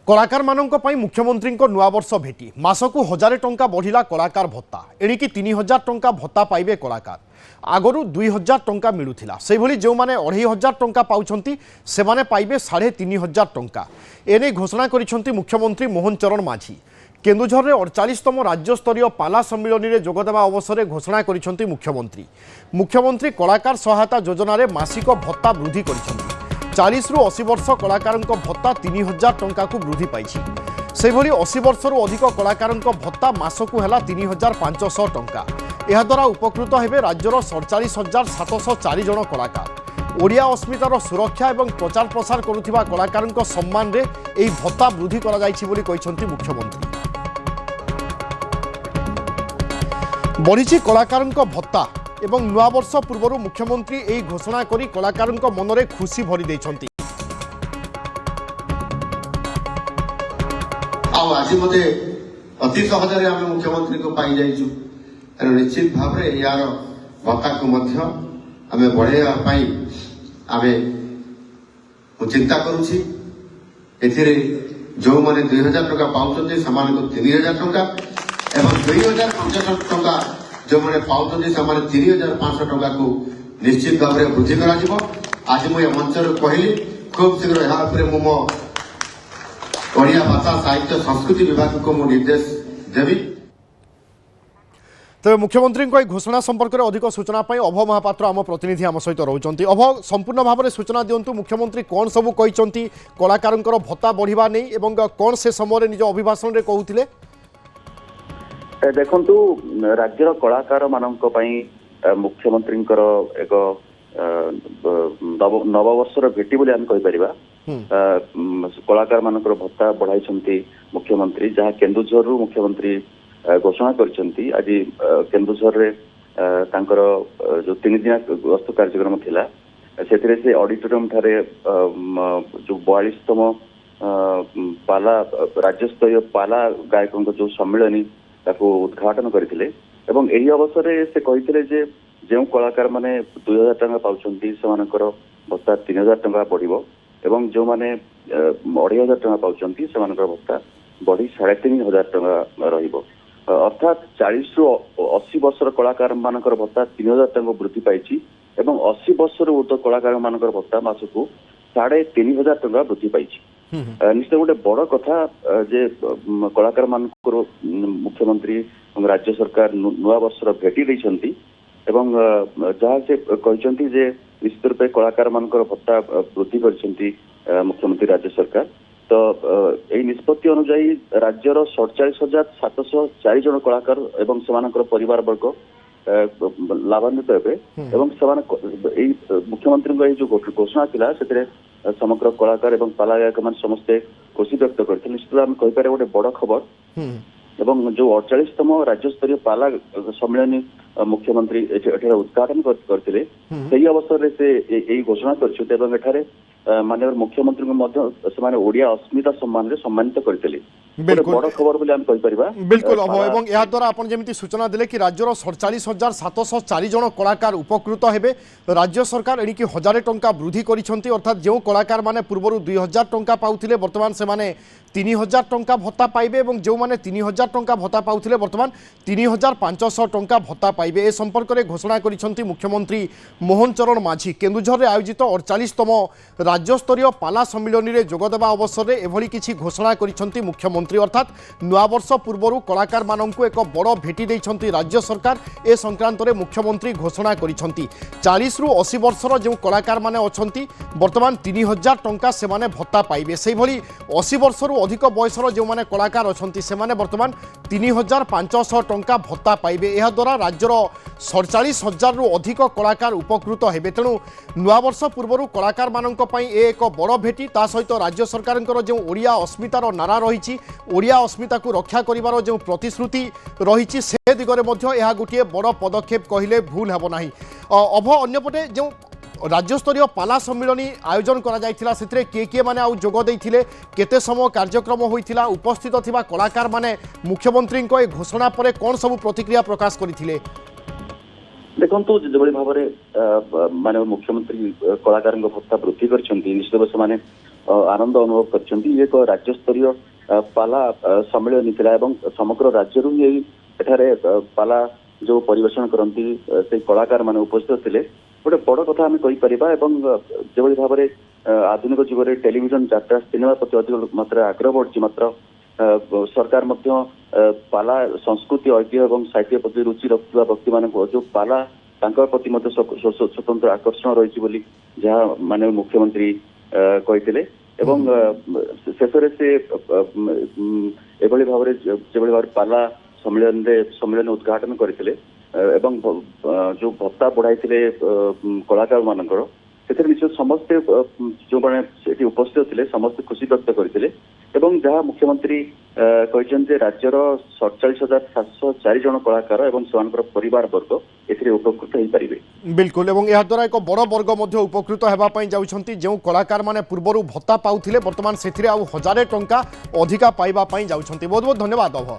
कलाकार मानक मुख्यमंत्री नुआ वर्ष भेटी मासकू 1000 टंका बढ़िला कलाकार भत्ता एणिकी 3000 टंका भत्ता पाइबे कलाकार आगरू 2000 टंका मिलूला से भली जो माने 2500 टंका पाउछंती से माने पाइबे 3500 टंका एने घोषणा करिसंती मुख्यमंत्री मोहन चरण माझी केन्दुझर में 48तम राज्यस्तरीय पाला सम्मिलन में जोगदेवा अवसर में घोषणा करिसंती मुख्यमंत्री कलाकार सहायता योजना रे मासिक भत्ता वृद्धि करिसंती 40 रु 80 वर्ष कलाकार भत्ता 3000 टंका को वृद्धि पाई से 80 वर्ष रु अधिक कलाकार भत्ता मासकू है 3500 टंका यह द्वारा उपकृत हेबे राज्यर 47,704 जन कलाकार ओडिया अस्मितार सुरक्षा और प्रचार प्रसार करुथिबा कलाकार सम्मान रे एही भत्ता वृद्धि करा जायछि बोली कहिसंती मुख्यमंत्री बढ़ी कलाकार भत्ता एवं नुआ वर्ष पूर्व मुख्यमंत्री यही घोषणा करी कलाकार मनरे खुशी भरी देइछंती। आज मते अति सहजरे आम मुख्यमंत्री को पाई जाइछु निश्चित भाव में यार भत्ता को मध्य आम बढ़ेवा आम चिंता करुछि एथिरे जो माने 2000 टंका पाउछंती समान को 3000 टंका एवं 2500 टंका जो मैंने पाँच 3500 टंका को निश्चित भाव में वृद्धि कर आज मुझे मंच कहली खूब शीघ्र यहाँ मो ओडिया भाषा साहित्य संस्कृति विभाग को मु निर्देश देवी। तेज मुख्यमंत्री घोषणा संपर्क में अधिक सूचना अभ महापात्र आम प्रतिनिधि आम सहित रोचंती। अभ संपूर्ण भाव में सूचना दिंतु मुख्यमंत्री कौन सबू कहते कलाकार भत्ता बढ़िबा नहीं एवं कौन से समय निज अभिभाषण में कहते देखु राज्यर कलाकार मानक मुख्यमंत्री एक नववर्षर भेटी बोली आम कहीपर कलाकार मानक भत्ता बढ़ाई मुख्यमंत्री जहाँ केन्दुझर मुख्यमंत्री घोषणा कर आज केन्दुझर जो 3 दिन गस्त कार्यक्रम थिला से ऑडिटोरियम ठारे जो 42तम पाला राज्यस्तरीय पाला गायकों जो सम्मिलनी उद्घाटन करथिले एवं एही अवसर से कहिथिले जे जो कलाकार माने 2000 टंका पाउछंती सेमानकर भत्ता 3000 टंका बढ़िबो एवं जो माने 2500 टंका पाउछंती सेमानकर भत्ता बढ़ी 3500 टंका रहिबो अर्थात 40 रु 80 वर्षर कलाकार मानकर भत्ता 3000 टंका वृद्धि पाइछि एवं 80 वर्षर ऊर्ध्व कलाकार मानकर भत्ता मासकू 3500 टंका वृद्धि पाइछि। निश्चित गोटे बड़ कथा जे कलाकार मान मुख्यमंत्री राज्य सरकार नुआ वर्षर भेटी देइछंती एवं जहाँ से कहते जे निश्चित रूपे कलाकार मान भत्ता वृद्धि करछंती मुख्यमंत्री राज्य सरकार तो यही निष्पत्ति अनुजाई राज्यर 47,704 जन कलाकार एवं सेमानकर परिवार वर्ग लाभान्वित हेबे एवं मुख्यमंत्री जो घोषणा थिला सेतरे समग्र कलाकार एवं पाला गायक मान समस्ते खुशी व्यक्त करते निश्चित आम कहीपर गोटे बड़ खबर एवं जो 48तम राज्यस्तरीय पाला सम्मिलन मुख्यमंत्री उद्घाटन करते से अवसर से घोषणा कर माननीय मुख्यमंत्री ओडिया अस्मिता सम्मान रे सम्मानित करते बड़ खबर बोली आम कहीपर बिल्कुल एवं या द्वारा आपन जेमिति सूचना दिले कि राज्यर 47,704 जन कलाकार उपकृत हेबे राज्य सरकार एणिकी 1000 टंका वृद्धि करिसंती अर्थात जो कलाकार माने पूर्व 2000 टंका पाउथिले वर्तमान से माने 3000 टंका भत्ता पाइबे एवं जो माने 3000 टंका भत्ता पाउथिले वर्तमान 3500 टंका भत्ता पाइबे ए संपर्क में घोषणा करिसंती मुख्यमंत्री मोहन चरण माझी केन्दुझर में आयोजित 48तम राज्यस्तरीय पाला सम्मिलन में जोगदेवा अवसर में एभली किछि घोषणा करिसंती मुख्यमंत्री अर्थात नुआ वर्ष पूर्व कलाकार माननकु एक बड़ भेटी देइछंती राज्य सरकार ए संक्रांत में मुख्यमंत्री घोषणा करिसंती 40 रु 80 वर्षर जो कलाकार माने अछंती वर्तमान 3000 टंका से माने भत्ता पाइबे से भली 80 वर्ष रु अधिक बयसर जो माने कलाकार अछंती से माने वर्तमान 3500 टंका भत्ता पाइबे यह द्वारा राज्यर 47,000 रु अधिक कलाकार उपकृत हेबे तेणु नुआ वर्ष पूर्व कलाकार मानक एक बड़ भेटी ता सहित राज्य सरकार जो ओडिया अस्मितार नारा रही ओडिया अस्मिता को रक्षा करिवार जो प्रतिश्रुति रही से दिगरे यह गोटे बड़ पदक्षेप कहले भूल हेब नाही। अभ अन्यपटे जो राज्यस्तरीय पाला सम्मिलनी आयोजन करा जायथिला सेतिरे किए माने आउ जोग देइथिले केते समय कार्यक्रम होइथिला उपस्थित थिबा कलाकार माने मुख्यमंत्री को घोषणा परे कौन सब प्रतिक्रिया प्रकाश करथिले देखो जो भाव में माननीय मुख्यमंत्री कलाकार भत्ता वृद्धि कर निश्चित से ଆନନ୍ଦ ଅନୁଭବ କରିଛନ୍ତି। ଇଏ ଏକ ରାଜ୍ୟସ୍ତରୀୟ ପାଲା ସମ୍ମିଳନୀ ଥିଲା ଏବଂ ସମଗ୍ର ରାଜ୍ୟରୁ ହିଁ ଏଠାରେ ପାଲା ଯୋଉ ପରିବେଷଣ କରନ୍ତି ସେଇ କଳାକାର ମାନେ ଉପସ୍ଥିତ ଥିଲେ। ଗୋଟେ ବଡ କଥା ଆମେ କହିପାରିବା ଏବଂ ଯେଭଳି ଭାବରେ ଆଧୁନିକ ଯୁଗରେ ଟେଲିଭିଜନ ଯାତ୍ରା ସିନେମା ପ୍ରତି ଅଧିକ ମାତ୍ରାରେ ଆଗ୍ରହ ବଢୁଛି, ମାତ୍ର ସରକାର ମଧ୍ୟ ପାଲା ସଂସ୍କୃତି ଐତିହ୍ୟ ଏବଂ ସାହିତ୍ୟ ପ୍ରତି ରୁଚି ରଖୁଥିବା ବ୍ୟକ୍ତିମାନଙ୍କୁ ଯୋଉ ପାଲା ତାଙ୍କ ପ୍ରତି ମଧ୍ୟ ସ୍ୱତନ୍ତ୍ର ଆକର୍ଷଣ ରହିଛି ବୋଲି ଯାହା ମାନେ ମୁଖ୍ୟମନ୍ତ୍ରୀ କହିଥିଲେ। ଏବଂ ଶେଷରେ ସେ ଏଭଳି ଭାବରେ ଯେଭଳି ଭାବରେ ପାଲା ସମ୍ମିଳନୀ ଉଦ୍ଘାଟନ କରିଥିଲେ ଏବଂ ଯୋଉ ଭତ୍ତା ବଢାଇଥିଲେ କଳାକାର ମାନଙ୍କର, ସେଥିରେ ନିଶ୍ଚୟ ସମସ୍ତେ ଯୋଉମାନେ ସେଠି ଉପସ୍ଥିତ ଥିଲେ ସମସ୍ତେ ଖୁସି ବ୍ୟକ୍ତ କରିଥିଲେ। ଏବଂ ଯାହା ମୁଖ୍ୟମନ୍ତ୍ରୀ କହିଛନ୍ତି ଯେ ରାଜ୍ୟର 47,704 ଜଣ କଳାକାର ଏବଂ ସେମାନଙ୍କର ପରିବାର ବର୍ଗ ଏଥିରେ ଉପକୃତ ହେଇପାରିବେ। बिल्कुल এবং এদ্বারা এক বড় বর্গ মধ্যে উপকৃত হওয়া যাচ্ছেন যে কলাকার মানে পূর্বর ভত্তা পাউলে বর্তমান সেথিরে আউ 1000 টঙ্কা অধিকা পাইবা যাচ্ছেন। বহুত বহুত ধন্যবাদ অভ।